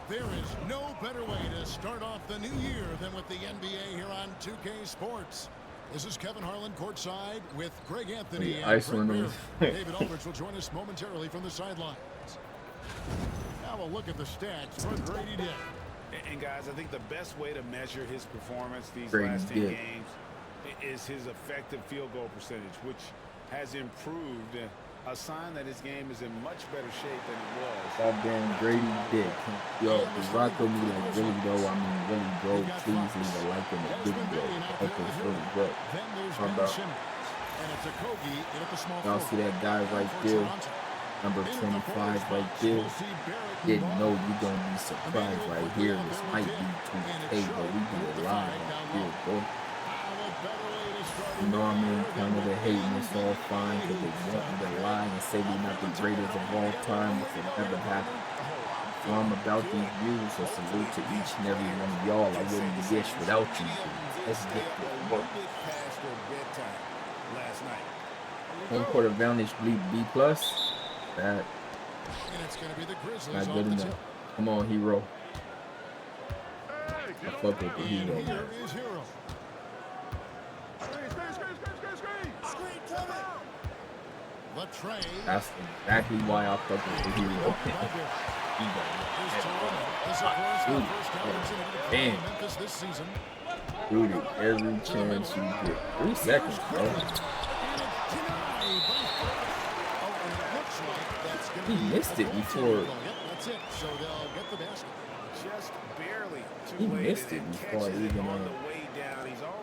There is no better way to start off the new year than with the NBA here on 2K Sports. This is Kevin Harlan courtside with Greg Anthony and Brent Beard. David Aldridge will join us momentarily from the sidelines. Now we'll look at the stats for Grady Dick. And guys, I think the best way to measure his performance these last 10 games is his effective field goal percentage, which has improved. A sign that his game is in much better shape than it was. Goddamn Grady Dick. Yo, the Rocco me like really though. I mean, really, bro. Please leave a like and a video. Help us really grow. How about y'all see that guy right there? Number 25 right there. Didn't know you gonna be surprised right here. This might be 2K, but we do it live right here, bro. You know what I mean? Kind of the hate and it's all fine because they want me to lie and say we're not the greatest of all time, which will never happen. So I'm about these views, so salute to each and every one of y'all. I wouldn't be this without you. Let's get to work. Home court advantage, B+. That. Not good enough. Come on, hero. I fuck with the hero, man. That's exactly why I fuck with the hero. Damn. Dude, every chance you get. 3 seconds, bro. He missed it before. He missed it before he even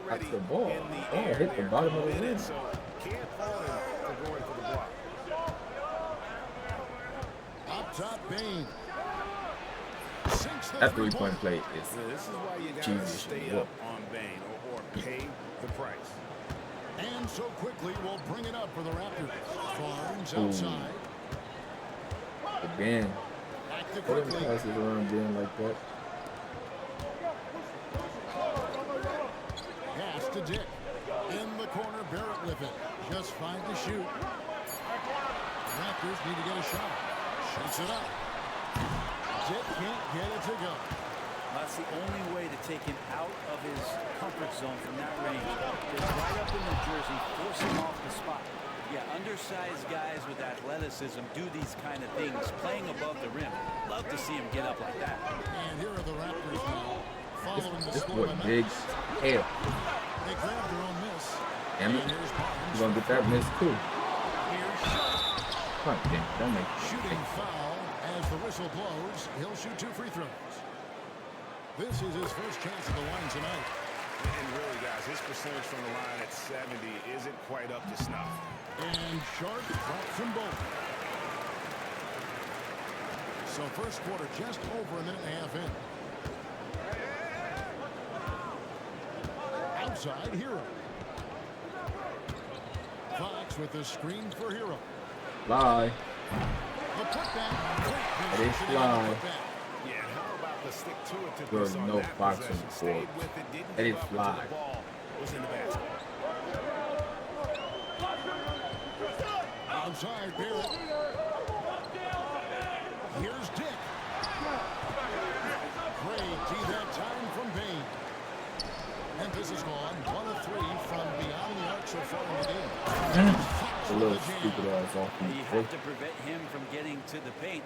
got the ball. Oh, hit the bottom of the rim. That three-point play is Jesus. On Bane or pay the price. And so quickly we'll bring it up for the Raptors. Farms outside. Ben. What the passes around Ben like that? Pass to Dick. In the corner, Barrett with it. Just 5 to shoot. Raptors need to get a shot. Shoots it up. Dick can't get it to go. That's the only way to take him out of his comfort zone from that range. Just right up in the jersey, force him off the spot. Yeah, undersized guys with athleticism do these kind of things, playing above the rim. Love to see him get up like that. And here are the Raptors now, following the score. This boy big hell. They grabbed their own miss. Damn it. You're going to get that miss too. God damn, don't make it. Shooting foul as the whistle blows. He'll shoot 2 free throws. This is his first chance at the line tonight. And really, guys, his percentage from the line at 70 isn't quite up to snuff. And Sharp drops them both. So first quarter just over a minute and a half in. Outside, Hero. Fox with the screen for Hero. Fly. The putback. It is fly. Yeah, how about the stick to it to There's no Fox on the court. It is fly. Was in the basket. Outside, Barrett. Here's Dick. Great D that time from Bane. Memphis is gone 1 of 3 from beyond the arc so far in the game. A little stupid ass off. You have to prevent him from getting to the paint,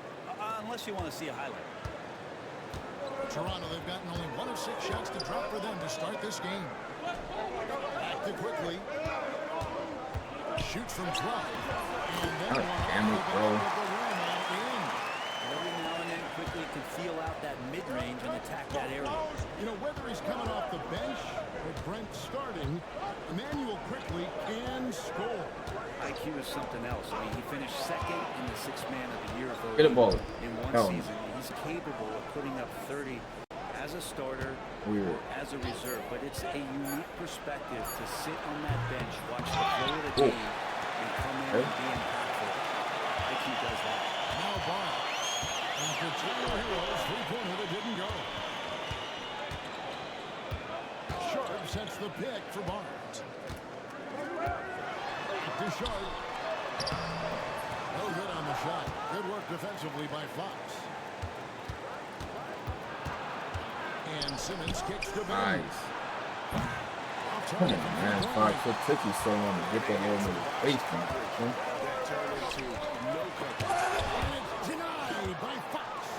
unless you want to see a highlight. Toronto, they've gotten only 1 of 6 shots to drop for them to start this game. Back to quickly. Shoots from 12. And then damn it, bro. Every now and then, quickly can feel out that mid-range and attack that area. You know, whether he's coming off the bench or Brent starting, Emmanuel quickly can score. IQ is something else. I mean, he finished second in the 6th man of the year voting Get a ball. in one season. He's capable of putting up 30 as a starter or as a reserve, but it's a unique perspective to sit on that bench, watch the flow of the game, and come in and be impactful. IQ does that. Now Barnes. After 2 Heroes, 3-pointer that didn't go. Sharp sets the pick for Barnes. Back to Sharp. No good on the shot. Good work defensively by Fox. And Simmons kicks the Nice. Come on, man. 5 foot took you so long to get that little bit of face from it. That turned into no coverage. And it's denied by Fox.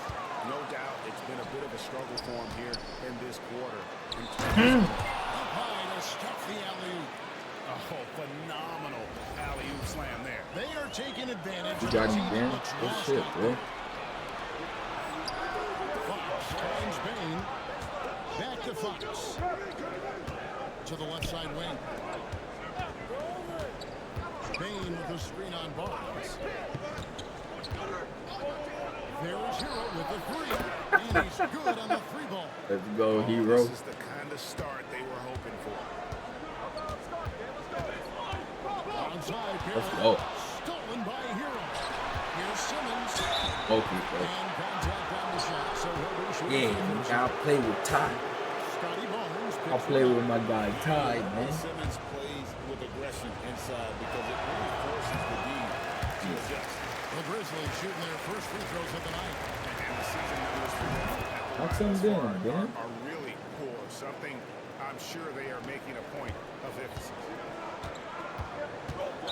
No doubt it's been a bit of a struggle for him here in this quarter. Up high to stuff the alley-oop. Oh, phenomenal alley-oop slam there. They are taking advantage You of got the him team again? that looks Good lost shit, out bro. there. Fox finds Bain. Back to Fox. To the left side wing. Bain with the screen on Barnes. There's Hero with the three. And he's good on the three ball. Let's go, Hero. This is the kind of start they were hoping for. Onside, Let's Barrett. go. Stolen by Hero. Here's Simmons. Okay, bro. And contact on the shot. So he'll be shooting. Yeah, I'll play with Ty. Scotty Barnes. I'll play with my guy Ty, man. Simmons plays with aggression inside because it really forces the D to adjust. The Grizzlies shooting their first free throws of the night. And the season numbers for them at the How line come thus doing, far Dan? are really poor. Something I'm sure they are making a point of emphasis.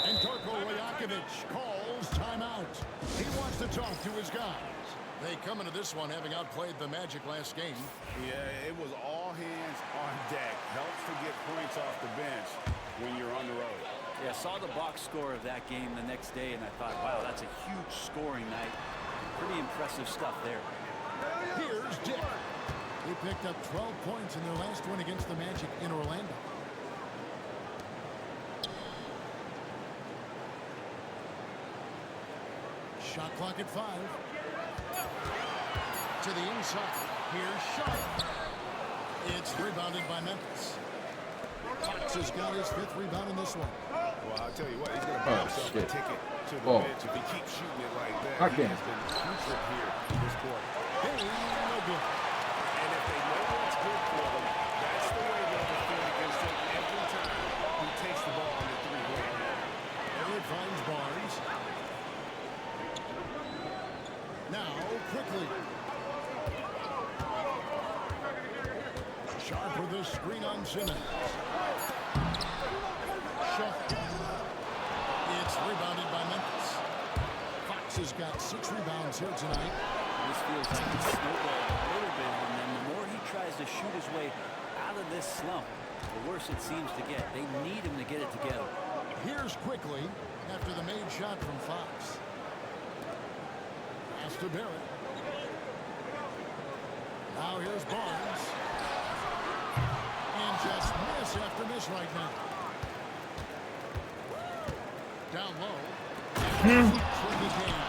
And Darko Rajakovic calls timeout. He wants to talk to his guys. They come into this one having outplayed the Magic last game. Yeah, it was all hands on deck. Helps to get points off the bench when you're on the road. Yeah, saw the box score of that game the next day, and I thought, wow, that's a huge scoring night. Pretty impressive stuff there. Here's Dick. He picked up 12 points in their last win against the Magic in Orlando. Shot clock at 5. To the inside. Here's Sharp. It's rebounded by Memphis. Fox has got his 5th rebound in this one. Well, I'll tell you what, he's going to buy himself a ticket to the bench if he keeps shooting it like that. He has been crucial here in this quarter. Hey, no good. And if they know what's good for them, that's the way they'll defend against him every time he takes the ball on the three-point line. Barrett finds Barnes. Now, quickly. Sharp with the screen on Simmons. Shot. It's rebounded by Memphis. Fox has got 6 rebounds here tonight. This feels like it's snowballed a little bit, and then the more he tries to shoot his way out of this slump, the worse it seems to get. They need him to get it together. Here's quickly after the made shot from Fox. Pass to Barrett. Now here's Barnes. And just miss after miss right now. Down low. For the game.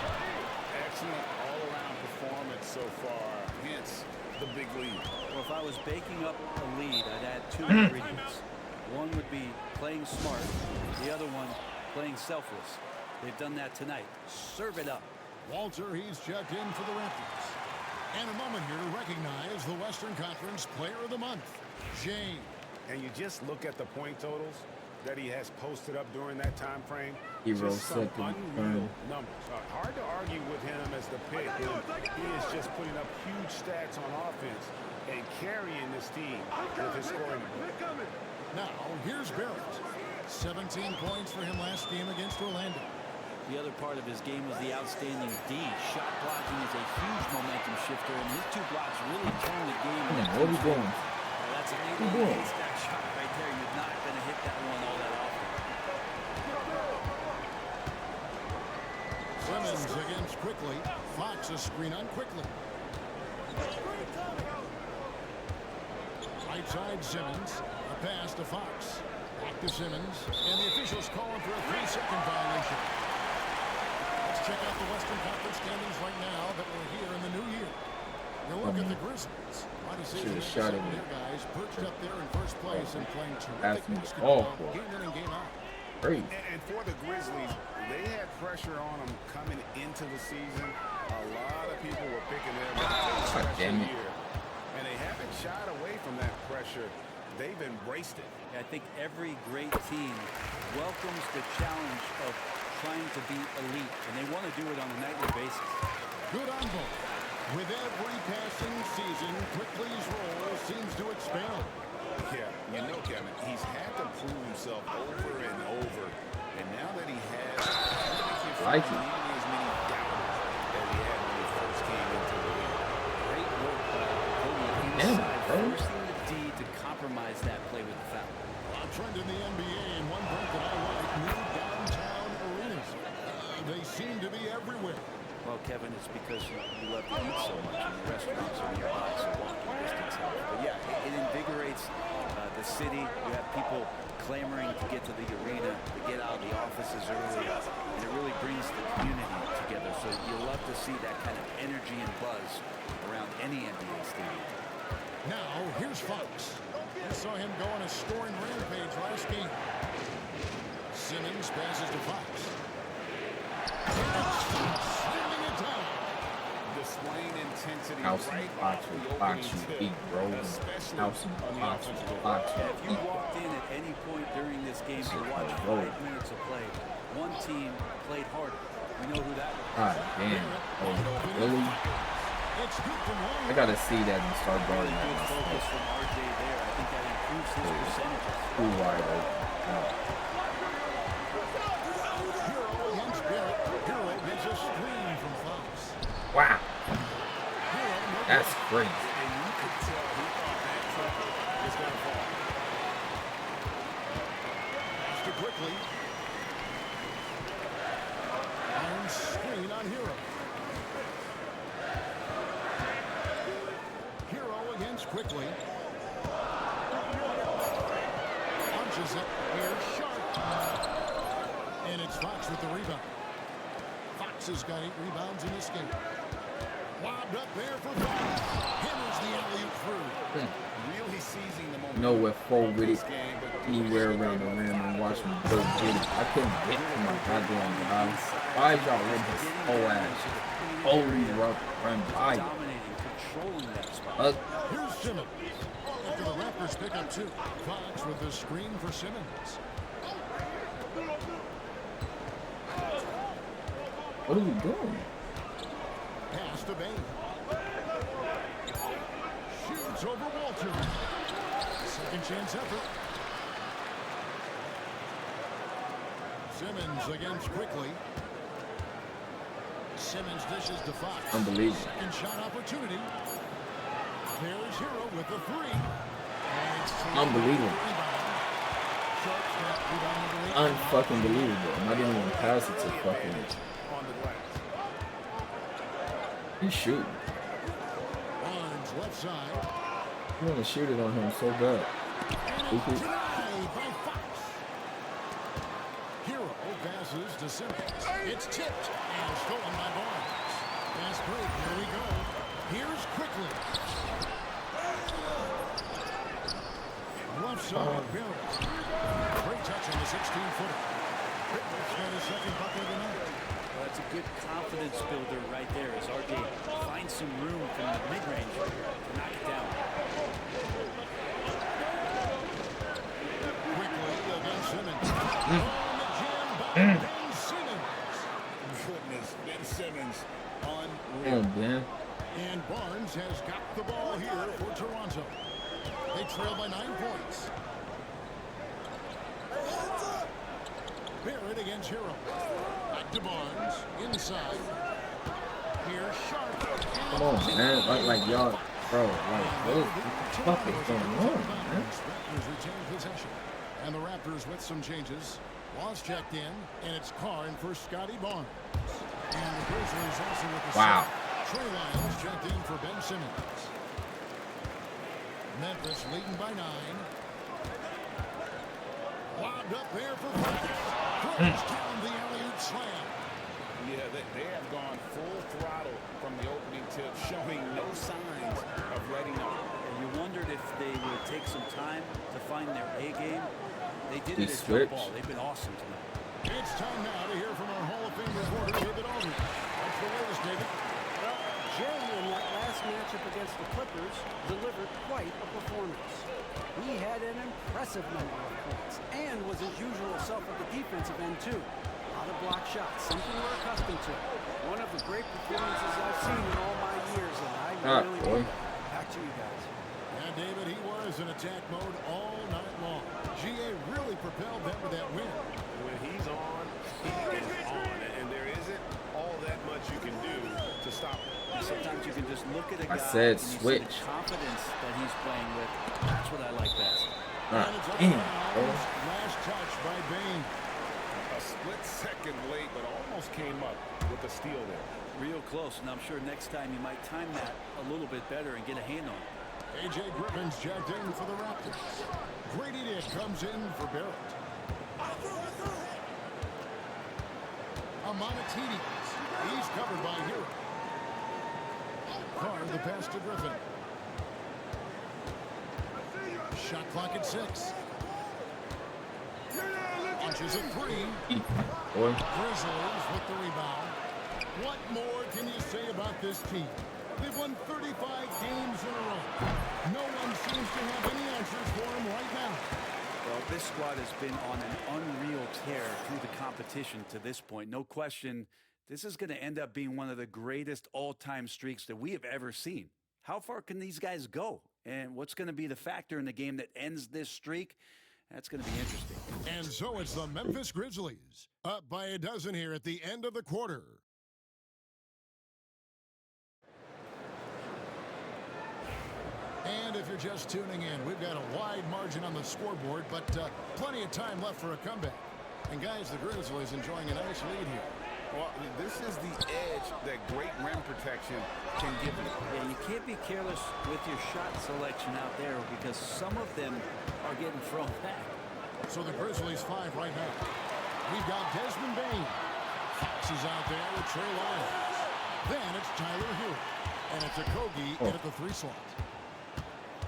Excellent all-around performance so far, hence the big lead. Well, if I was baking up a lead, I'd add 2 ingredients. One would be playing smart. The other one, playing selfless. They've done that tonight. Serve it up. Walter, he's checked in for the Raptors. And a moment here to recognize the Western Conference Player of the Month, James. And you just look at the point totals that he has posted up during that time frame. Hero Just some second unreal numbers. Hard to argue with him as the pick. He is just putting up huge stats on offense and carrying this team with his scoring. Now, here's Barrett. 17 points for him last game against Orlando. The other part of his game was the outstanding D. Shot blocking is a huge momentum shifter, and his 2 blocks really turn the game. What are we doing? That's an that shot right there. You're not going to hit that one all that often. Simmons against Quickly. Fox a screen on Quickly. Right side Simmons. A pass to Fox. Back to Simmons. And the officials calling for a 3-second violation. Let's check out the Western Conference standings right now that we're here in the new year. You look at the Grizzlies. Should have shot it. Their guys perched up there in first place and playing terrific Asking basketball game in and game out. Great. And for the Grizzlies, they had pressure on them coming into the season. A lot of people were picking them up. Damn it. And they haven't shied away from that pressure. They've embraced it. I think every great team welcomes the challenge of trying to be elite, and they want to do it on a nightly basis. Good on both. With every passing season, Quickly's role seems like it. Damn, forcing the D to compromise that play with the foul. A trend in the NBA and one point that I like, new downtown arenas. They seem to be everywhere. Well, Kevin, it's because you love to eat so much, and the restaurants are nearby, so walking distance helps. But yeah, it invigorates the city. You have people clamoring to get to the arena, to get out of the offices early, and it really brings the community together. So you love to see that kind of energy and buzz around any NBA stadium. Now, here's Fox. I saw him go on a scoring rampage last game. Simmons passes to Fox. Slamming it down. Displaying intensity House right and Fox off with the Fox opening with tip, big rolls. especially House and on the Fox with offensive Fox Yeah, with if you walked in at any point during this game to watch 5 minutes of play, one team played harder. We know who that was. God damn. Oh, really? I gotta see that and start guarding that Good focus myself. from RJ there. I think that improves his percentages. Too wide open. Hero against Barrett. Hero gets a screen from Fox. Wow. Hero, no That's good. crazy. And you could tell he thought that triple was going to fall. Pass to quickly. Iron screen on Hero. Hero against quickly. Punches it. Here's Sharp. And it's Fox with the rebound. Fox has got 8 rebounds in this game. Lobbed up there for Fox. Hammers the alley-oop through. Really seizing the moment. You know what, full with it. game, but Anywhere around the rim and watch me go get it. I couldn't get to my goddamn guy. Why y'all let this whole ass holy run by you? Dominating, controlling that spot. Here's Simmons. After the Raptors pick up 2. Fox with the screen for Simmons. What are you doing? Pass to Bain. Shoots over Walter. Second chance effort. Simmons against quickly. Simmons dishes to Fox. Unbelievable. Second shot opportunity. There's Hero with the 3. And it's Unbelievable. Sharp's got rebound number 8. Unfucking believable. I'm not even gonna pass it to fucking. on the glass. He's shooting. Barnes left side. You wanna shoot it on him so bad. Stupid. Denied by Fox. Hero passes to Simmons. It's tipped and stolen by Barnes. Fast break. Here we go. Here's quickly. Left side, Barrett. Great touch on the 16-footer. Barrett's got his second bucket of the night. Well, that's a good confidence builder right there as RJ finds some room from the mid-range to knock it down. Quickly against Simmons. On the jam by Ben Simmons. Goodness, Ben Simmons on. Damn, Ben. And Barnes has got the ball here for Toronto. They trail by 9 points. Barrett against Hero. Back to Barnes. Inside. Here's Sharp. Come on, man. Like y'all, bro. Like, what the fuck is going on, man? Raptors retain possession. And the Raptors with some changes. Loss checked in, and it's Carr in for Scotty Barnes. And the Grizzlies also with the Wow. set. Trey Lyons checked in for Ben Simmons. Memphis leading by 9. Lobbed up there for Fox. Throws down the alley-oop slam. Yeah, they have gone full throttle from the opening tip, showing no signs of letting up. And you wondered if they would take some time to find their A game. They did They it at switched. jump ball. They've been awesome tonight. It's time now to hear from our Hall of Fame reporter, David Aldridge. What's the latest, David? Well, Jay in that last matchup against the Clippers delivered quite a performance. He had an impressive number of points and was his usual self at the defensive end too. A lot of block shots, something we're accustomed to. One of the great performances I've seen in all my years, and I really mean it. Back to you guys. And David, he was in attack mode all night long. GA really propelled them to that win. When he's on, he is on. And there isn't all that much you can do to stop him. Sometimes you can just look at a guy I said and you switch. see the confidence that he's playing with. That's what I like best. And it's Damn, out of bounds. Last touch by Bain. A split second late, but almost came up with a steal there. Real close, and I'm sure next time you might time that a little bit better and get a hand on it. A.J. Griffin's checked in for the Raptors. Grady Dick comes in for Barrett. Amanatides. He's covered by Hero. Carr the pass to Griffin. Shot clock at 6. Launches a 3. Grizzlies with the rebound. What more can you say about this team? They've won 35 games in a row. No one seems to have any answers for them right now. Well, this squad has been on an unreal tear through the competition to this point. No question, this is going to end up being one of the greatest all-time streaks that we have ever seen. How far can these guys go? And what's going to be the factor in the game that ends this streak? That's going to be interesting. And so it's the Memphis Grizzlies, up by a dozen here at the end of the quarter. And if you're just tuning in, we've got a wide margin on the scoreboard, but plenty of time left for a comeback. And guys, the Grizzlies enjoying a nice lead here. Well, this is the edge that great rim protection can give you. Yeah, you can't be careless with your shot selection out there because some of them are getting thrown back. So the Grizzlies 5 right now. We've got Desmond Bain. Fox is out there with Trey Lyles. Then it's Tyler Hero. And it's a Kogi in at the 3 slot.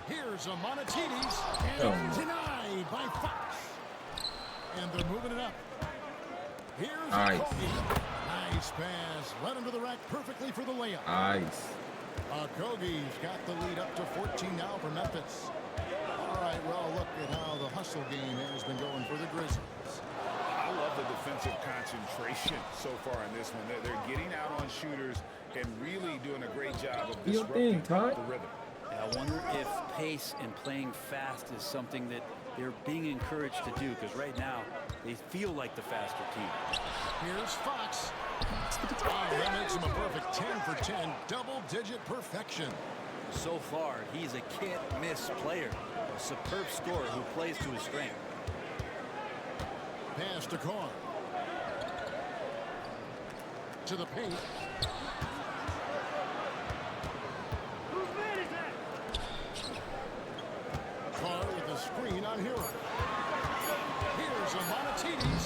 Here's a Amanatides, and denied by Fox. And they're moving it up. Here's a Kogi. Nice pass. Led him to the rack perfectly for the layup. Nice. Kogi's got the lead up to 14 now for Memphis. All right, well, look at how the hustle game has been going for the Grizzlies. I love the defensive concentration so far in this one. They're getting out on shooters and really doing a great job of disrupting the rhythm. I wonder if pace and playing fast is something that they're being encouraged to do, because right now they feel like the faster team. Here's Fox. Oh, that makes him a perfect 10 for 10, double-digit perfection. So far, he's a can't-miss player, a superb scorer who plays to his strength. Pass to Carr. To the paint. Carr with the screen on Hero. Here's Amanatides.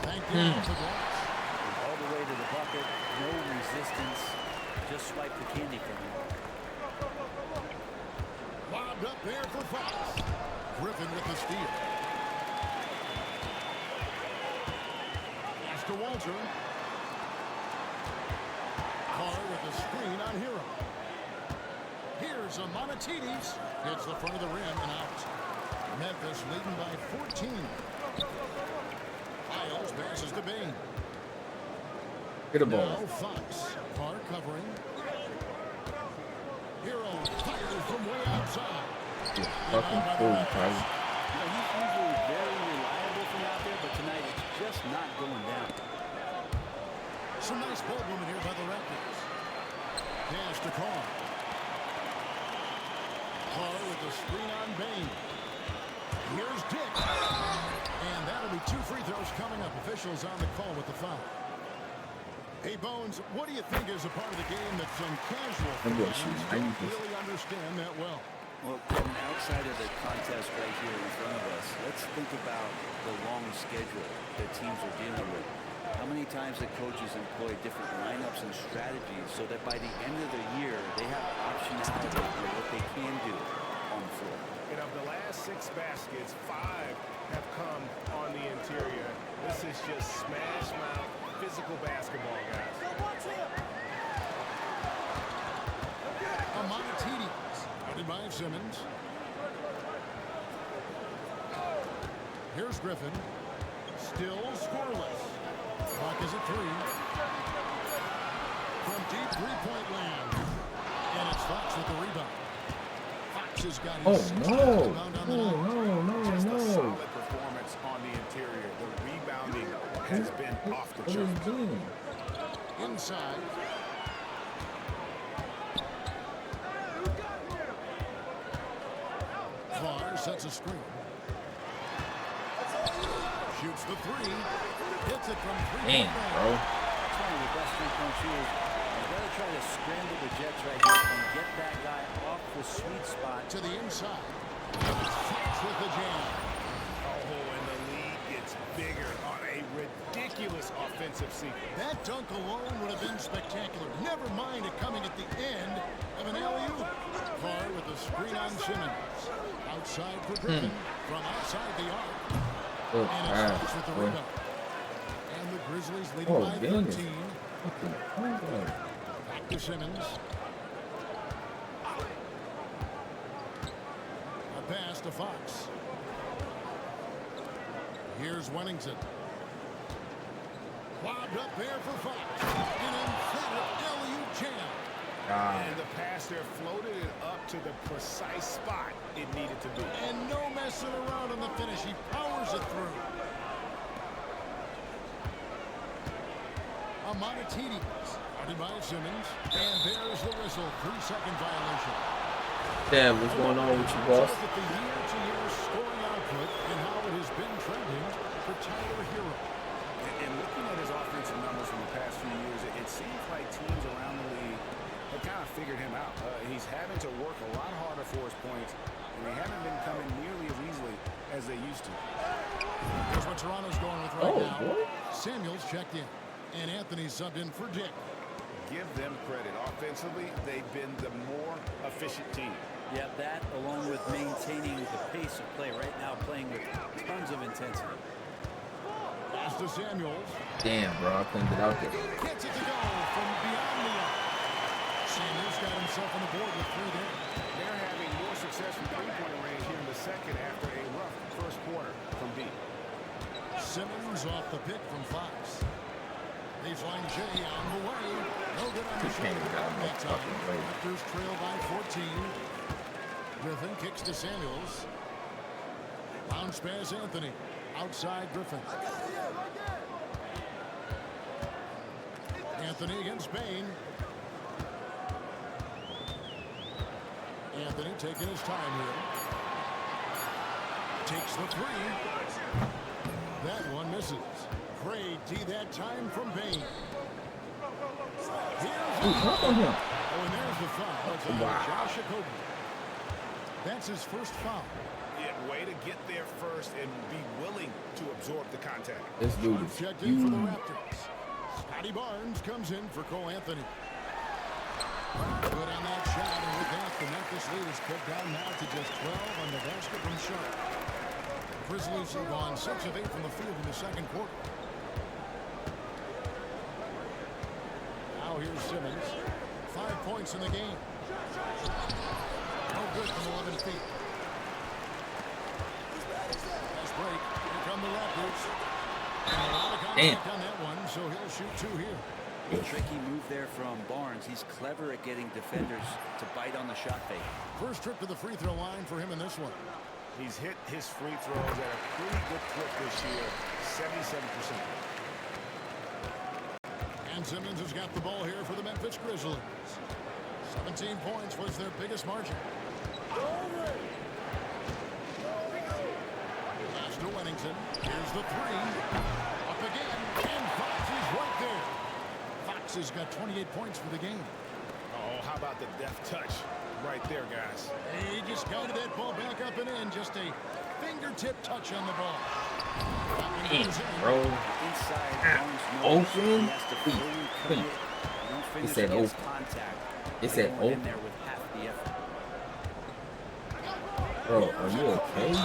Thank you for that. All the way to the bucket, no resistance. Just swipe the candy from him. Lobbed up there for Fox. Griffin with the steal. Pass to Walter. Carr with the screen on Hero. Here's Amanatides. Hits the front of the rim and out. Memphis leading by 14. Lyles passes to Bain. Get a ball. Now Fox. Carr covering. Hero fires from way outside. You're fucking cool, Tyler. He's usually very reliable from out there, but tonight it's just not going down. Some nice ball movement here by the Raptors. Pass to Carr. Carr with the screen on Bain. Here's Dick. And that'll be 2 free throws coming up. Officials on the call with the foul. Hey, Bones, what do you think is a part of the game that some casual fans don't really understand that well? Well, outside of the contest right here in front of us, let's think about the long schedule that teams are dealing with. How many times that coaches employ different lineups and strategies so that by the end of the year, they have optionality for what they can do on the floor. And of the last 6 baskets, 5 have come on the interior. This is just smash mouth physical basketball, guys. Amanatides, guarded by Simmons. Here's Griffin. Still scoreless. Clock is at 3. From deep 3-point land. And it's Fox with the rebound. Fox Fox has got Oh, his no. rebound on No, the night. no, Just a no, no. solid performance on the interior. The rebounding has been off the What is charts. doing? Inside. Clark sets a screen. Shoots the three. Hits it from three. Damn, bro. That's one of the best three-point shooters. You got to try to scramble the Jets right here and get that guy off the sweet spot. To the inside. Fox with the jam. Oh, and the lead gets bigger on a ridiculous offensive sequence. That dunk alone would have been spectacular. Never mind it coming at the end of an alley-oop. Carr with the screen on Simmons. Outside for Griffin. From outside the arc. Oh, And it's Fox with the rebound. And the Grizzlies leading by 13. Back to Simmons. A pass to Fox. Here's Wennington. Lobbed up there for Fox. An emphatic alley-oop jam. And the pass there floated it up to the precise spot it needed to be. And no messing around on the finish. He powers it through. Amonatidi. Started by Simmons. And there's the whistle. 3-second violation. Damn, what's going on with you, boss? Look at the year-to-year scoring output and how it has been trending for Tyler Hero. And looking at his offensive numbers from the past few years, it seems like teams around the league have kind of figured him out. He's having to work a lot harder for his points, and they haven't been coming nearly as easily as they used to. Here's what Toronto's going with right now. Boy. Samuels checked in, and Anthony subbed in for Dick. Give them credit. Offensively, they've been the more efficient team. Yeah, that along with maintaining the pace of play right now, playing with tons of intensity. Pass to Samuels. Damn, bro, I couldn't get out there. Gets it to go from beyond the arc. Samuels got himself on the board with three there. They're having more success from three-point range here in the second after a rough first quarter from deep. Simmons off the pick from Fox. Baseline J on the way. No good on the Can't shot. get out of my That time. fucking way. Raptors trail by 14. Griffin kicks to Samuels. Bounce pass Anthony. Outside Griffin. Anthony against Bain. Anthony taking his time here. Takes the three. That one misses. Great D that time from Bain. Ooh, hop on him. Oh, and there's the foul. It's on Josh Okogie. That's his first foul. Yeah, way to get there first and be willing to absorb the contact. This dude is Checked in for the huge. Raptors. Scotty Barnes comes in for Cole Anthony. Good on that shot, and with that, the Memphis lead is cut down now to just 12 on the basket from Sharp. The Grizzlies have gone 6 of 8 from the field in the second quarter. Now here's Simmons. 5 points in the game. No good from 11 feet. Nice break. Here come the Raptors. And a lot of contact on that one, so he'll shoot 2 here. A tricky move there from Barnes. He's clever at getting defenders to bite on the shot fake. First trip to the free throw line for him in this one. He's hit his free throws at a pretty good clip this year, 77%. And Simmons has got the ball here for the Memphis Grizzlies. 17 points was their biggest margin. Pass to Wennington. Here's the three. Up again. And Fox is right there. Fox has got 28 points for the game. Oh, how about the deft touch right there, guys? He just guided that ball back up and in. Just a fingertip touch on the ball. Bro. Inside, Barnes knows he Open. has to fully commit. You don't finish said against open. contact. It said Going in open. there with half the effort. Bro, are you okay?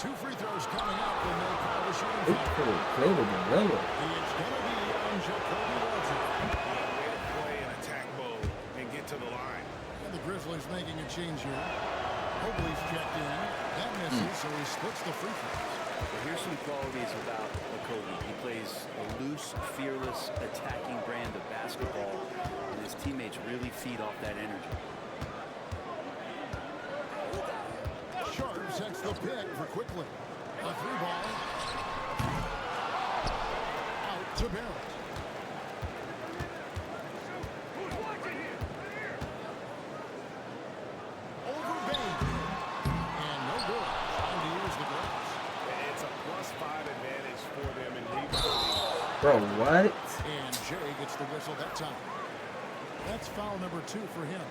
2 free throws coming up when they call the shooting They foul. could have played with the yellow. It's going to be on Jacoby Walter. Way to play an attack mode and get to the line. And the Grizzlies making a change here. Hobley's checked in. That misses, so he splits the free throws. Well, here's some qualities about Okogie. He plays a loose, fearless, attacking brand of basketball, and his teammates really feed off that energy. sets the pick for quickly. A through ball. Out to Barrett. Over Bain. And no good. Time to use the grass. It's a +5 advantage for them in rebounding. Bro, what? And Jay gets the whistle that time. That's foul number 2 for him.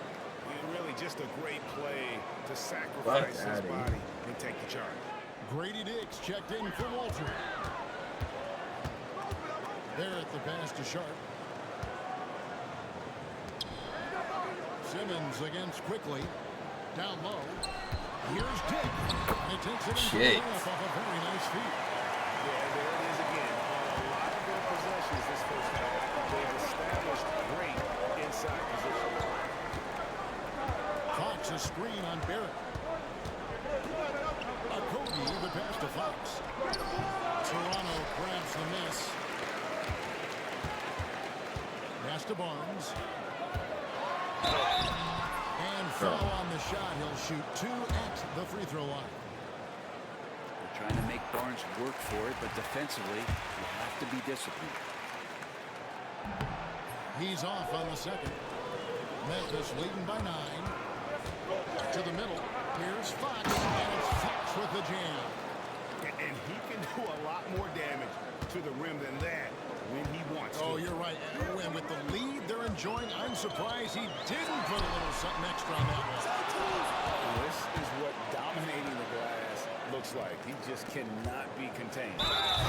Really just a great play to sacrifice his body and take the charge. Grady Diggs checked in for Walter. Barrett the pass to Sharp. Simmons against quickly. Down low. Here's Dick. And it takes it in off a very nice feed. Yeah, there it is again. On a lot of their possessions this first half, they've established great inside position. Fox a screen on Barrett. A Cody the pass to Fox. Toronto grabs the miss. Pass to Barnes. And foul on the shot. He'll shoot 2 at the free throw line. They're trying to make Barnes work for it, but defensively, you have to be disciplined. He's off on the second. Memphis leading by 9. To the middle. Here's Fox. And it's Fox with the jam. And he can do a lot more damage to the rim than that when he wants to. Oh, you're right. And with the lead they're enjoying, I'm surprised he didn't put a little something extra on that one. This is what dominating the glass looks like. He just cannot be contained.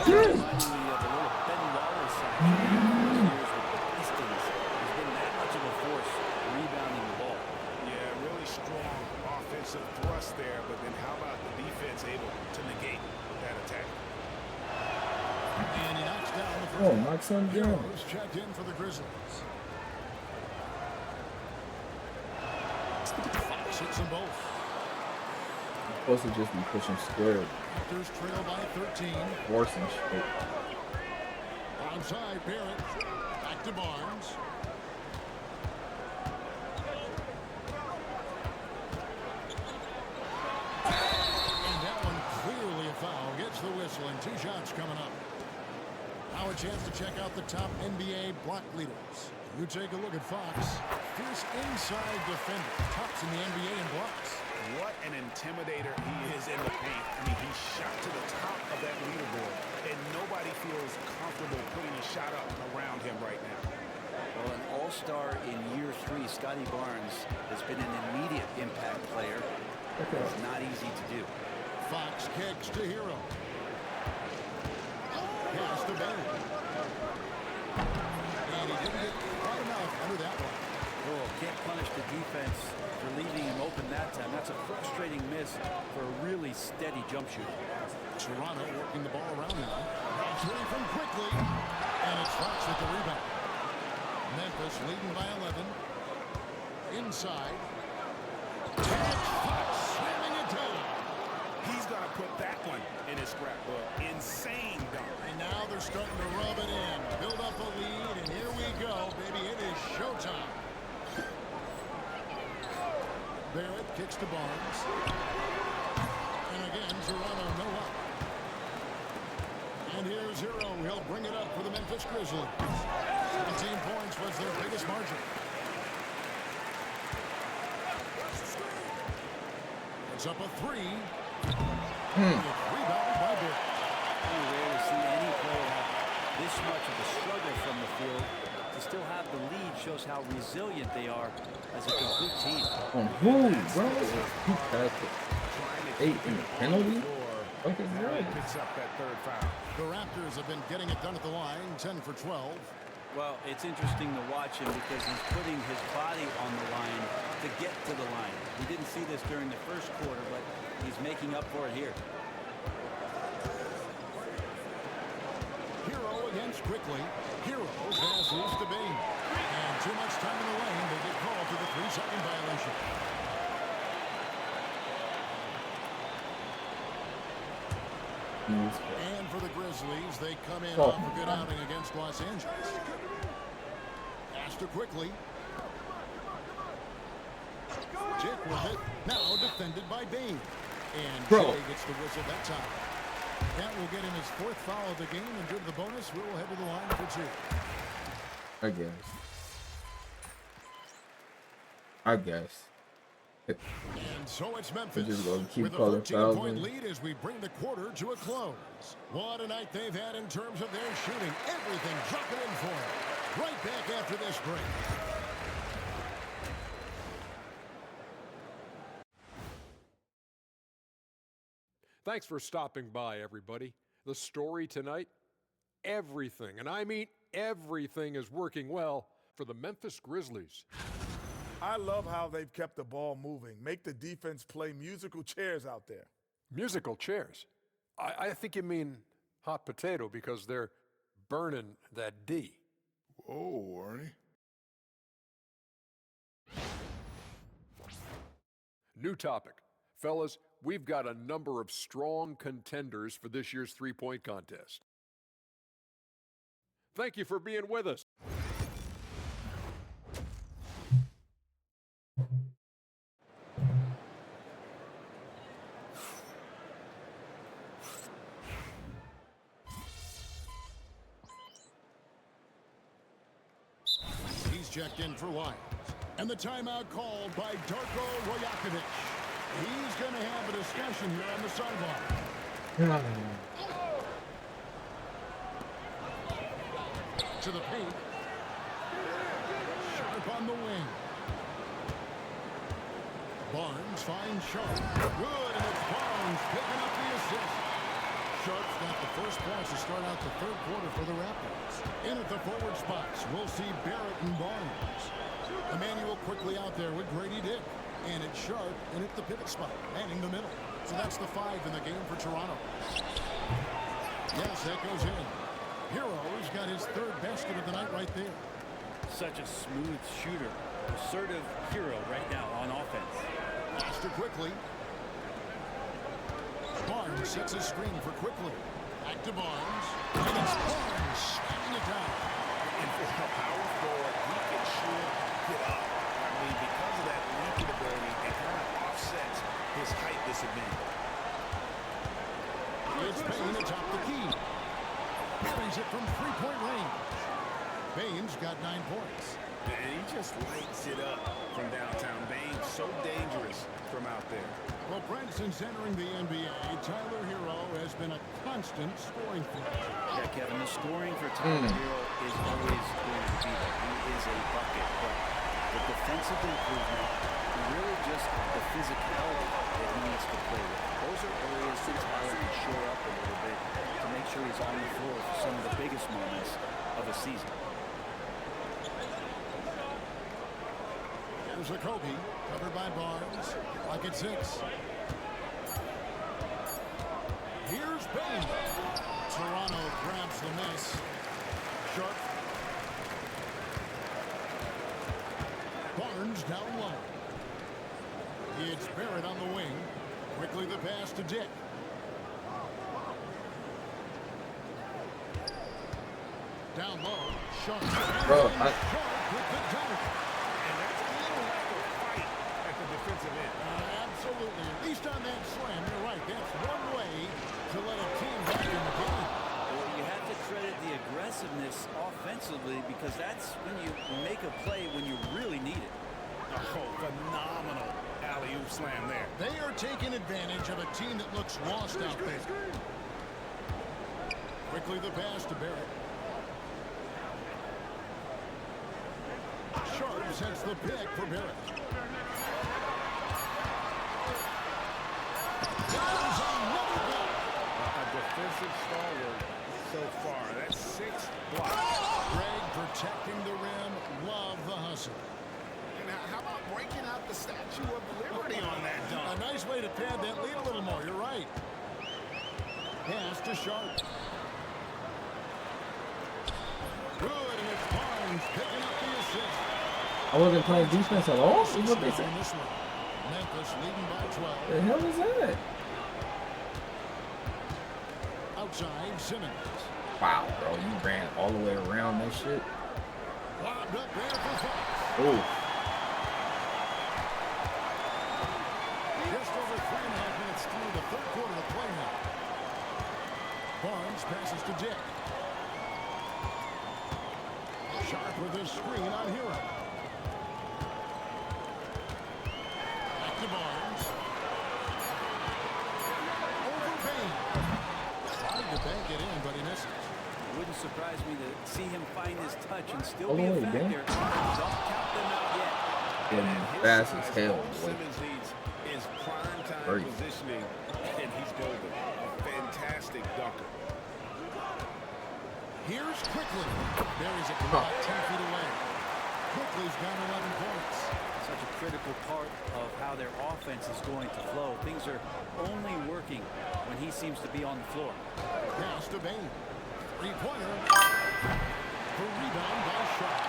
Reminds me of a little Ben Wallace action in his years with the Pistons. He's been that much of a force rebounding the ball. Yeah, really strong offensive thrust there, but then how about the defense able to negate that attack? And he knocks down the first. Oh, knock some down. Heroes checked in for the Grizzlies. Fox hits them both. Supposed to just be pushing square, Raptors trail by 13. forcing shit. Onside Barrett. Back to Barnes. And that one clearly a foul. Gets the whistle and 2 shots coming up. Now a chance to check out the top NBA block leaders. You take a look at Fox. Fierce inside defender. Tops in the NBA in blocks. What an intimidator he is in the paint. I mean, he shot to the top of that leaderboard, and nobody feels comfortable putting a shot up around him right now. Well, an all-star in year 3, Scotty Barnes, has been an immediate impact player. It's not easy to do. Fox kicks to Hero. Pass to Bain. And he didn't get quite enough under that one. Oh, can't punish the defense for leaving him open that time. That's a frustrating miss for a really steady jump shooter. Toronto working the ball around now. Three from quickly. And it's Fox with the rebound. Memphis leading by 11. Inside. Fox slamming it down. He's got to put that one in his scrapbook. Insane dunk. And now they're starting to rub it in. Build up a lead, and here we go, baby. It is showtime. Barrett kicks to Barnes. And again, Toronto no up. And here's Hero. He'll bring it up for the Memphis Grizzlies. 17 points was their biggest margin. It's up a 3. Rebounded by Barrett. You rarely see any player have this much of a struggle from the field. To still have the lead shows how resilient they are as a complete team. On who, bro? He passed it. 8 in the penalty? Okay, Now he picks up that 3rd foul. The Raptors have been getting it done at the line, 10 for 12. Well, it's interesting to watch him because he's putting his body on the line to get to the line. We didn't see this during the first quarter, but he's making up for it here. Hero against quickly. Hero passes to Bain. And too much time in the lane. They get called to the 3-second violation. And for the Grizzlies, they come in off a good outing against Los Angeles. Pass to quickly. Dick with it. Now defended by Bain. And Jay gets the whistle that time. That will get him his 4th foul of the game, and due to the bonus, we will head to the line for 2. I guess. And so it's Memphis Just gonna keep with a 13-point lead as we bring the quarter to a close. What a night they've had in terms of their shooting. Everything dropping in for them. Right back after this break. Thanks for stopping by, everybody. The story tonight, everything, and I mean everything, is working well for the Memphis Grizzlies. I love how they've kept the ball moving. Make the defense play musical chairs out there. Musical chairs? I think you mean hot potato because they're burning that D. Whoa, Ernie. New topic. Fellas, we've got a number of strong contenders for this year's three-point contest. Thank you for being with us. He's checked in for Wyatt. And the timeout called by Darko Rajakovic. He's going to have a discussion here on the sideline. To the paint. Sharp on the wing. Barnes finds Sharp. Good, and it's Barnes picking up the assist. Sharp's got the first points to start out the third quarter for the Raptors. In at the forward spots, we'll see Barrett and Barnes. Emmanuel quickly out there with Grady Dick. And it's Sharp in at the pivot spot, manning the middle. So that's the 5 in the game for Toronto. Yes, that goes in. Hero's got his third basket of the night right there. Such a smooth shooter. Assertive Hero right now on offense. Faster quickly. Barnes sets a screen for quickly. Back to Barnes. And it's Barnes slamming it down. And for a power forward, he can sure get up. I mean, because of that leaping ability, it kind of offsets his height disadvantage. It's Bain atop the key. Carries it from three-point range. Bain's got 9 points. And he just lights it up from downtown. Bain's so dangerous from out there. Well, Brent, since entering the NBA, Tyler Hero has been a constant scoring threat. Yeah, Kevin, the scoring for Tyler Hero is always going to be there. He is a bucket, but the defensive improvement, really just the physicality that he needs to play with. Those are areas that Tyler can shore up a little bit to make sure he's on the floor for some of the biggest moments of a season. Here's a Kobe, covered by Barnes. Like at 6. Here's Bain. Toronto grabs the miss. Sharp. Barnes down low. It's Barrett on the wing. Quickly the pass to Dick. Down low. Sharp. Bro, Sharp with the dunk. Absolutely. At least on that slam, you're right. That's one way to let a team back in the game. Well, you have to credit the aggressiveness offensively because that's when you make a play when you really need it. Oh, phenomenal alley-oop slam there. They are taking advantage of a team that looks lost out there. Quickly the pass to Barrett. Sharp sets the pick for Barrett. A defensive stalwart so far. That's 6 blocks. Greg protecting the rim. Love the hustle. And how about breaking out the Statue of Liberty on that dunk? A nice way to pad that lead a little more. You're right. Pass to Sharp. Good, and it's Barnes picking up the assist. I wasn't playing defense at all? See what they said? Memphis leading by 12. The hell is that? Outside, Simmons. Wow, bro, you ran all the way around that shit. Lobbed up there for Fox. Oh. Just over 3.5 minutes minutes through the third quarter of play now. Barnes passes to Dick. Sharp with his screen on Hero. Back to Barnes. Over Bain. Tried to bank it in, but he misses. It wouldn't surprise me to see him find his touch and still be a factor. Don't count them out yet. Getting fast as hell, boy. Simmons needs is prime time positioning, and he's golden. A fantastic dunker. Here's Quickly. Buries it from about 10 feet away. Quickly's got 11 points. Such a critical part of how their offense is going to flow. Things are only working when he seems to be on the floor. Pass to Bain. Three-pointer. For rebound by Sharp.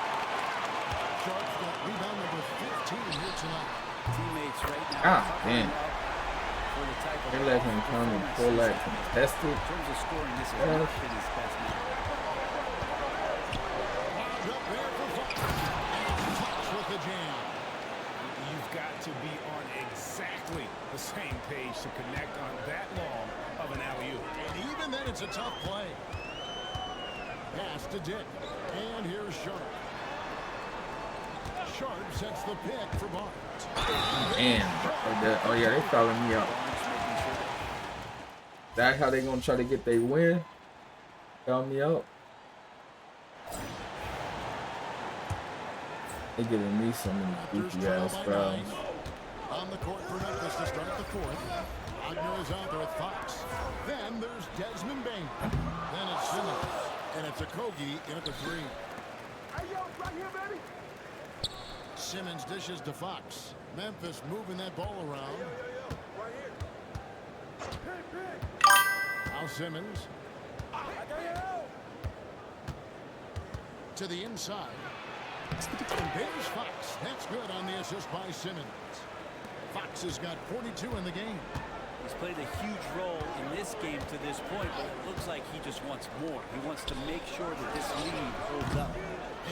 Sharp's got rebound number 15 here tonight. Teammates right now. Man. For the type of They let him come and pull that contested. In terms of scoring, this has not been his best night. Up there for Fox. And Fox with the jam. You've got to be on exactly the same page to connect on that long of an alley-oop. And even then, it's a tough play. Pass to Dick. And here's Sharp. Sharp sets the pick for Barnes. Damn. Oh, yeah, they following me up. That's how they going to try to get their win? Foul me out. They giving me some of these goofy ass fouls. On the court for Memphis to start the fourth. Wagner is out there with Fox. Then there's Desmond Bain. Then it's Simmons. And it's a Kogi in at the three. Hey, yo, right here, baby. Simmons dishes to Fox. Memphis moving that ball around. Right here. Now Simmons. To the inside. And there's Fox. That's good on the assist by Simmons. Fox has got 42 in the game. He's played a huge role in this game to this point, but it looks like he just wants more. He wants to make sure that this lead holds up.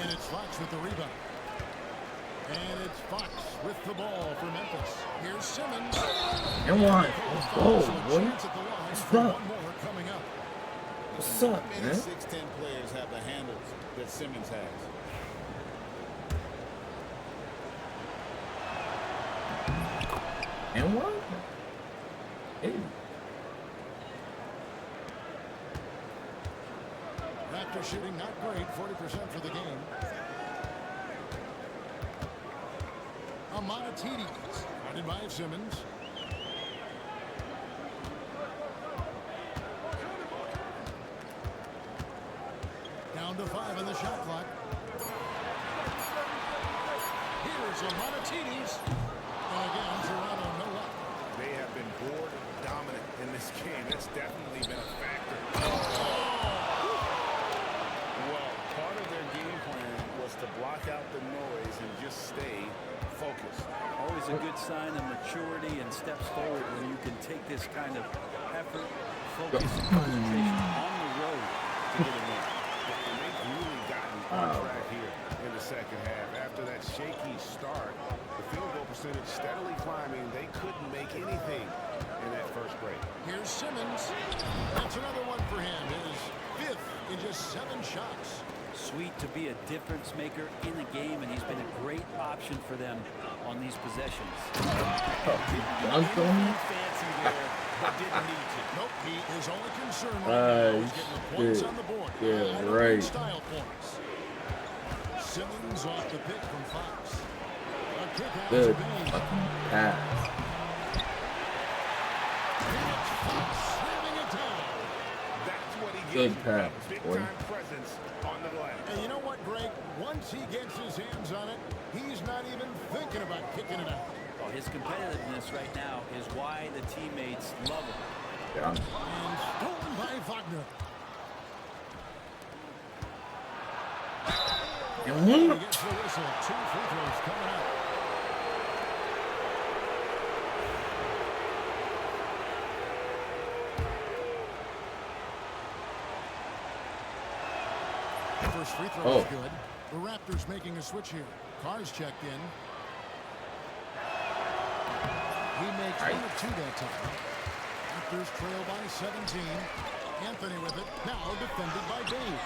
And it's Fox with the rebound. And it's Fox with the ball for Memphis. Here's Simmons. And one. Oh, boy. What's up? One more coming up. What's up, man? 6'10" players have the handles that Simmons has. And one. Hey. Raptors shooting not great, 40% for the game. Amanatidis, guarded by Simmons. Down to 5 on the shot clock. Here's Amanatidis. And again, Toronto no luck. They have been board dominant in this game. That's definitely been a factor. Well, part of their game plan was to block out the noise and just stay focused. Always a good sign of maturity and steps forward when you can take this kind of effort, focus, and concentration on the road to get a win. And they've really gotten on track here in the second half. After that shaky start, the field goal percentage steadily climbing. They couldn't make anything in that first break. Here's Simmons. That's another one for him. His 5th in just 7 shots. Sweet to be a difference maker in the game, and he's been a great option for them on these possessions. Fancy there, but didn't need to. Nope, his only concern right now is getting the points on the board. Yeah, right. Style points. Simmons off the pick from Fox. Good fucking pass. Good pass, boy. And you know what, Greg? Once he gets his hands on it, he's not even thinking about kicking it out. Well, his competitiveness right now is why the teammates love him. Yeah. And stolen by Wagner. And He gets the whistle. 2 free throws coming up. First free throw is good. The Raptors making a switch here. Carr's checked in. He makes 1 of 2 that time. Raptors trail by 17. Anthony with it. Now defended by Dave.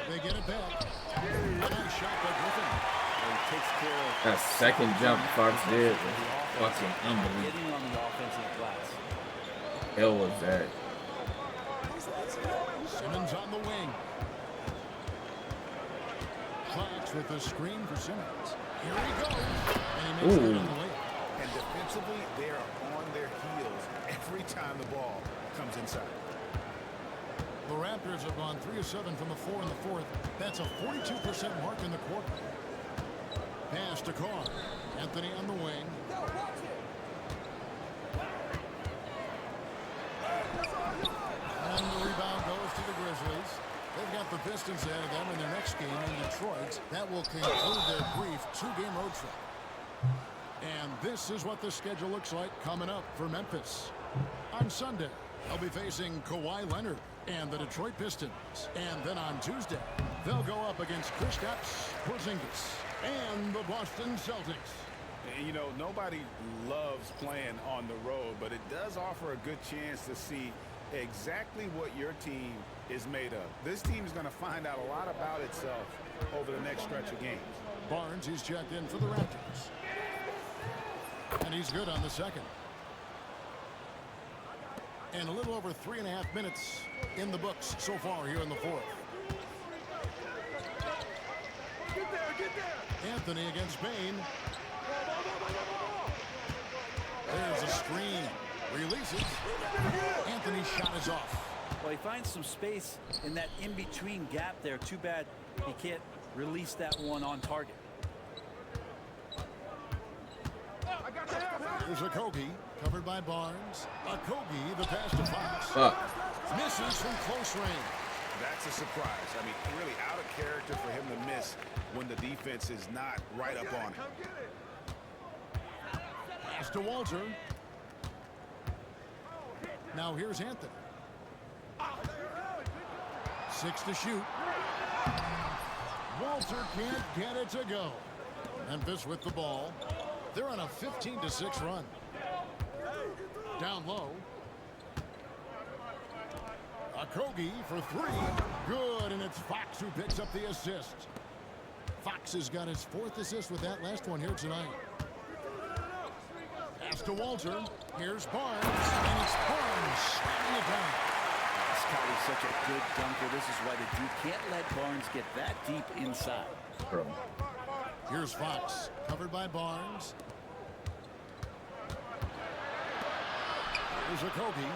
They get it back. A nice shot by Griffin. He takes care of That second jump Fox did was fucking unbelievable. getting on the offensive glass. Hell was that? Simmons on the wing. Fox with the screen for Simmons. Here he goes. And he makes it on the way. And defensively, they are on their heels every time the ball comes inside. The Raptors have gone 3 of 7 from the floor in the fourth. That's a 42% mark in the quarter. Pass to Carr. Anthony on the wing. And the rebound goes to the Grizzlies. They've got the Pistons ahead of them in their next game in Detroit. That will conclude their brief 2-game road trip. And this is what the schedule looks like coming up for Memphis. On Sunday, they'll be facing Kawhi Leonard and the Detroit Pistons. And then on Tuesday, they'll go up against Kristaps Porzingis and the Boston Celtics. And, you know, nobody loves playing on the road, but it does offer a good chance to see exactly what your team is made of. This team is going to find out a lot about itself over the next stretch of games. Barnes, he's checked in for the Raptors. And he's good on the second. And a little over 3.5 minutes in the books so far here in the fourth. Anthony against Bain. There's a screen. Releases. Anthony's shot is off. Well, he finds some space in that in-between gap there. Too bad he can't release that one on target. There's Okogie, covered by Barnes. Okogie, the pass to Fox. Misses from close range. That's a surprise. I mean, really out of character for him to miss when the defense is not right up on him. Pass to Walter. Now here's Anthony. 6 to shoot. Walter can't get it to go. Memphis with the ball. They're on a 15-6 run. Down low. Okogie for 3. Good, and it's Fox who picks up the assist. Fox has got his 4th assist with that last one here tonight. Pass to Walter. Here's Barnes, and it's Barnes slamming it down. Scotty's such a good dunker. This is why the D can't let Barnes get that deep inside. Bro. Here's Fox, covered by Barnes. Here's Okogie.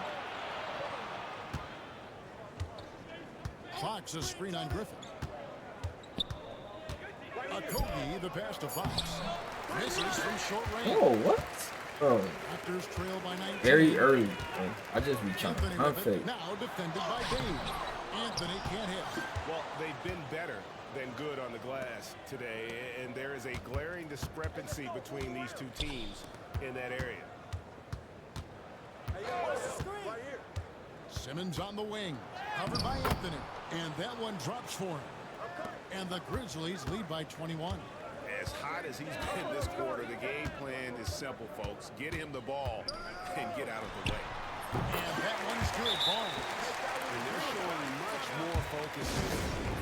Fox, a screen on Griffin. Okogie, the pass to Fox. Misses from short range. Oh, what? Oh, Raptors trail by 19. very early. I just be trying Anthony to with it, fake. now defended by Dave. Anthony can't hit. Well, they've been better than good on the glass today, and there is a glaring discrepancy between these two teams in that area. Simmons on the wing, covered by Anthony, and that one drops for him. And the Grizzlies lead by 21. As hot as he's been this quarter, the game plan is simple, folks. Get him the ball and get out of the way. And that one's good. Barnes. And they're showing much more focus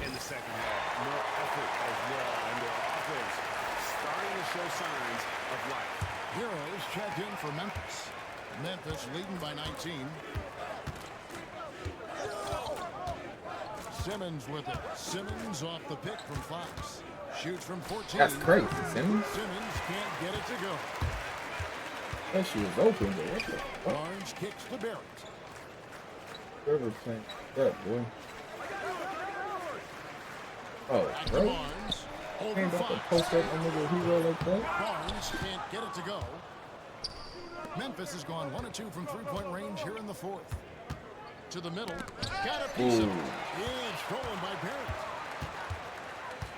in the second half, more effort as well, and their offense starting to show signs of life. Heroes checked in for Memphis. Memphis leading by 19. Simmons with it. Simmons off the pick from Fox. Shoots from 14. That's crazy, Simmons. Simmons can't get it to go. That she was open, but what the fuck? Barnes kicks to Barrett. Whoever playing that, boy. Oh, Back to bro. Barnes. Over Ain't about to Fox. post up another hero like that. Barnes can't get it to go. Memphis has gone 1 of 2 from three-point range here in the fourth. To the middle. Got a piece of it. Yeah, stolen by Barrett.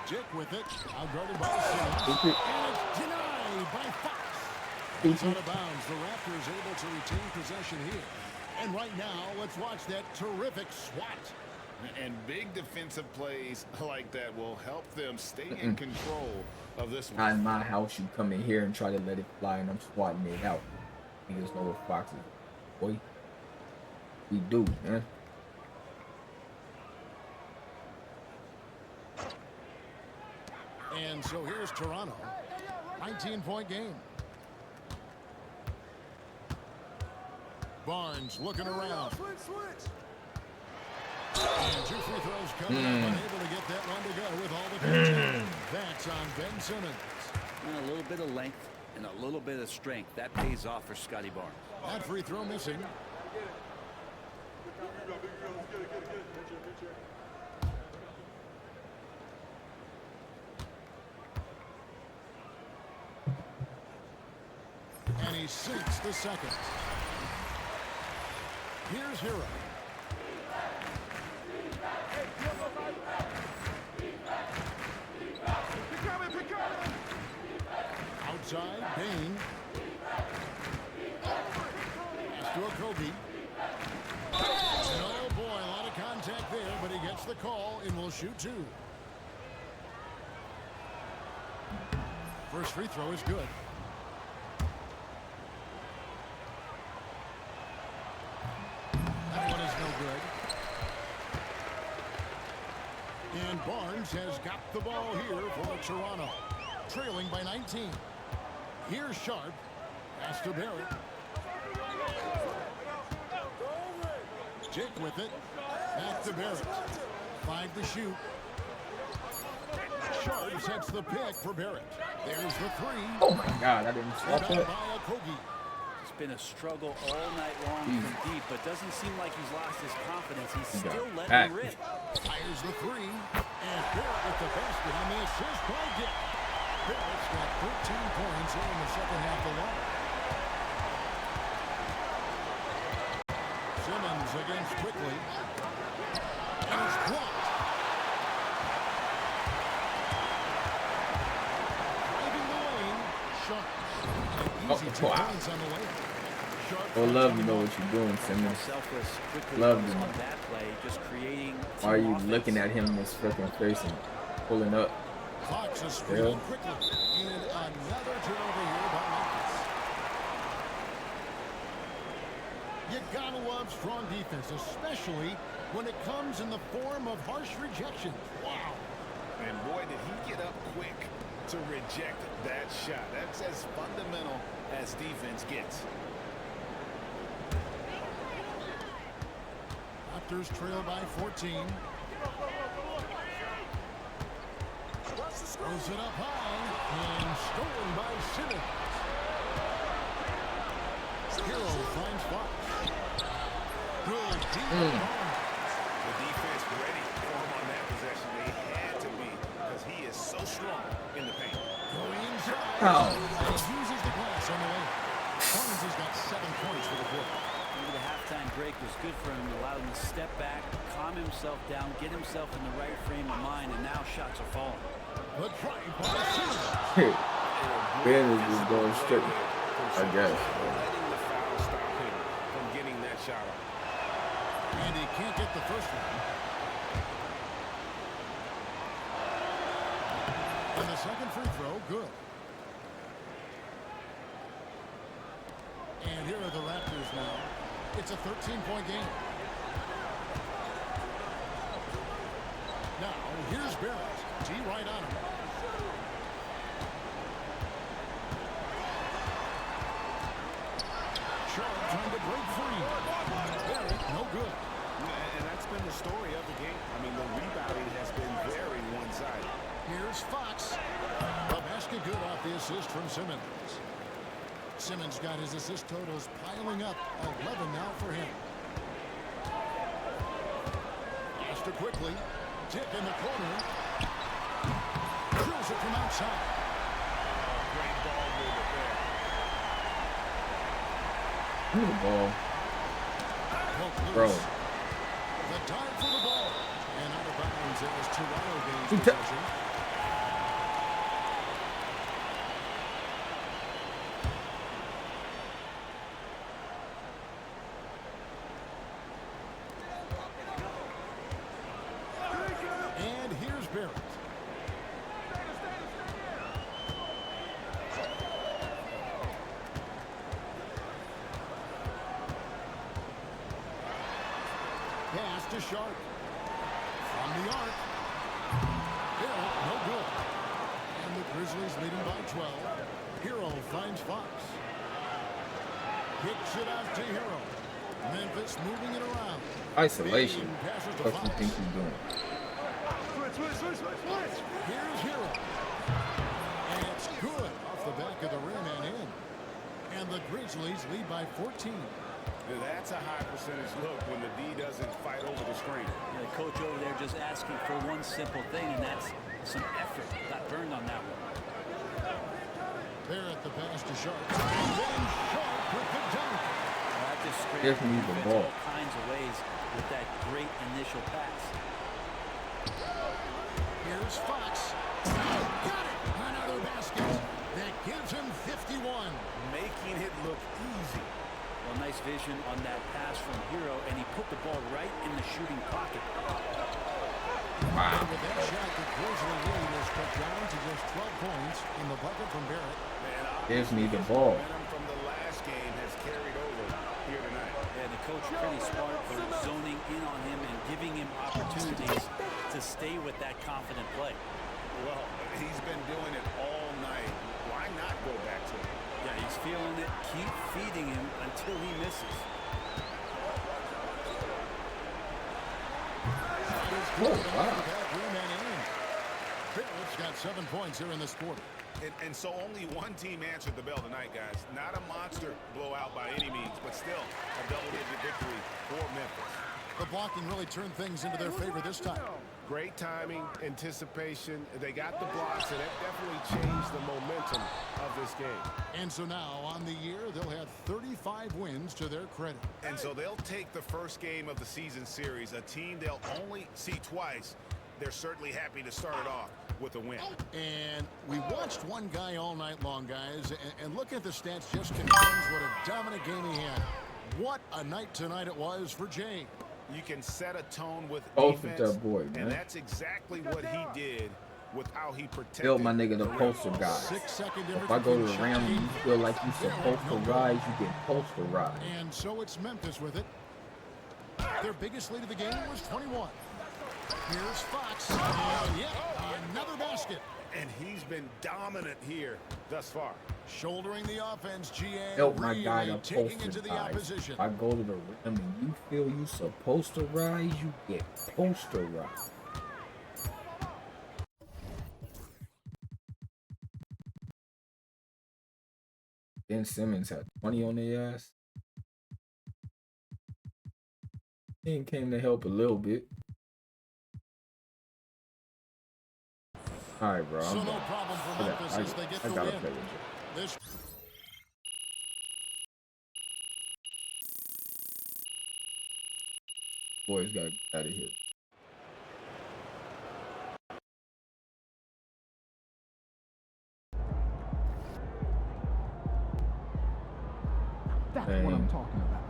Dick with it. Outguarded by Simmons. And it's denied by Fox. It's out of bounds. The Raptors able to retain possession here. And right now, let's watch that terrific swat. And big defensive plays like that will help them stay in control of this one. Not in my house, you come in here and try to let it fly, and I'm swatting it out. Niggas know what Fox is. Boy. We do, man. And so here's Toronto. 19-point game. Barnes looking around. And 2 free throws coming up, unable to get that one to go with all the coaching. That's on Ben Simmons. And a little bit of length and a little bit of strength. That pays off for Scotty Barnes. That free throw missing. And he sinks the second. Here's Hero. Outside, Bain. Pass to Okogie. And oh boy, a lot of contact there, but he gets the call and will shoot 2. First free throw is good. That one is no good. And Barnes has got the ball here for Toronto, trailing by 19. Here's Sharp. Pass to Barrett. Tick with it. Back to Barrett. 5 to shoot. Sharp sets the pick for Barrett. There's the 3. Oh my God, I didn't stop it. It's been a struggle all night long from deep, but doesn't seem like he's lost his confidence. He's still letting rip. Fires the 3. And Barrett with the basket on the assist by Dick. Barrett's got 13 points here in the second half alone. Simmons against Quickly. And it's blocked. Driving the lane. Sharp. Easy 2 points on the way. Oh, love, you know what you're doing, Simmons. Love you. Why are you looking at him in his fucking face and pulling up? Fox is screening quickly. And another turnover here by Memphis. You gotta love strong defense, especially when it comes in the form of harsh rejection. Wow. And boy, did he get up quick to reject that shot. That's as fundamental as defense gets. Raptors trail by 14. Throws it up high and stolen by Simmons. Hero finds Fox. Good deep. The defense ready for him on that possession. They had to be because he is so strong in the paint. Going inside. And he uses the glass on the way. Barnes has got 7 points for the quarter. Maybe the halftime break was good for him. It allowed him to step back, calm himself down, get himself in the right frame of mind, and now shots are falling. The drive by Simmons. Ben is just going straight, I guess. Letting the foul stop him from getting that shot off. And he can't get the first one. And the second free throw, good. And here are the Raptors now. It's a 13-point game. Now, here's Barrett. T right on him. Sharp trying to break free. Barrett, no good. And that's been the story of the game. I mean, the rebounding has been very one-sided. Here's Fox. The basket good off the assist from Simmons. Simmons got his assist totals piling up. 11 now for him. Faster quickly. Tip in the corner. Drills it from outside. Great ball movement there. Give me the ball. Bro. The time for the ball. And out of bounds as Toronto gains possession. And here's Barrett. to Sharp. From the arc. Hill, no good. And the Grizzlies leading by 12. Hero finds Fox. Kicks it out to Hero. Memphis moving it around. Isolation. What do you think he's doing? Here's Hero. And it's good off the back of the rim and in. And the Grizzlies lead by 14. That's a high percentage look when the D doesn't fight over the screen. Yeah, the coach over there just asking for one simple thing, and that's some effort. Got burned on that one. They're at the pass to Sharp. And then Sharp with the dunk. That just Give me the ball. all kinds of ways with that great initial pass. Here's Fox. Got it. Another basket. That gives him 51. Making it look easy. Well, nice vision on that pass from Hero, and he put the ball right in the shooting pocket. Wow. With that shot, the Grizzly lead is cut down to just 12 points in the bucket from Barrett. Gives me the ball. Momentum from the last game has carried over here tonight. Yeah, the coach pretty smart for zoning in on him and giving him opportunities to stay with that confident play. Well, he's been doing it all night. Why not go back to it? Yeah, he's feeling it. Keep feeding him until he misses. Oh, wow. Barrett's got 7 points here in this quarter. And so only one team answered the bell tonight, guys. Not a monster blowout by any means, but still a double-digit victory for Memphis. The blocking really turned things into their favor this time. Great timing, anticipation. They got the blocks, and that definitely changed the momentum of this game. And so now, on the year, they'll have 35 wins to their credit. And so they'll take the first game of the season series, a team they'll only see twice. They're certainly happy to start it off with a win. And we watched one guy all night long, guys, and looking at the stats just confirms what a dominant game he had. What a night tonight it was for Jay. You can set a tone with Both defense, of that boy, man. and that's exactly what he did with how he protected. Build my nigga the poster guy. 6 second If difference I go to between the Rams and you feel like you supposed to rise, you get posterized. And so it's Memphis with it. Their biggest lead of the game was 21. Here's Fox. And yeah, another basket. And he's been dominant here thus far. Shouldering the offense, GA. Help my guy to taking it to the posterize. opposition. If I go to the rim and you feel you supposed to rise, you get posterized. Ben Simmons had 20 on their ass. He came to help a little bit. All right, bro. So no problem for Memphis as they get the gotta win. play with you. This Boys got out of here. That's what I'm talking about.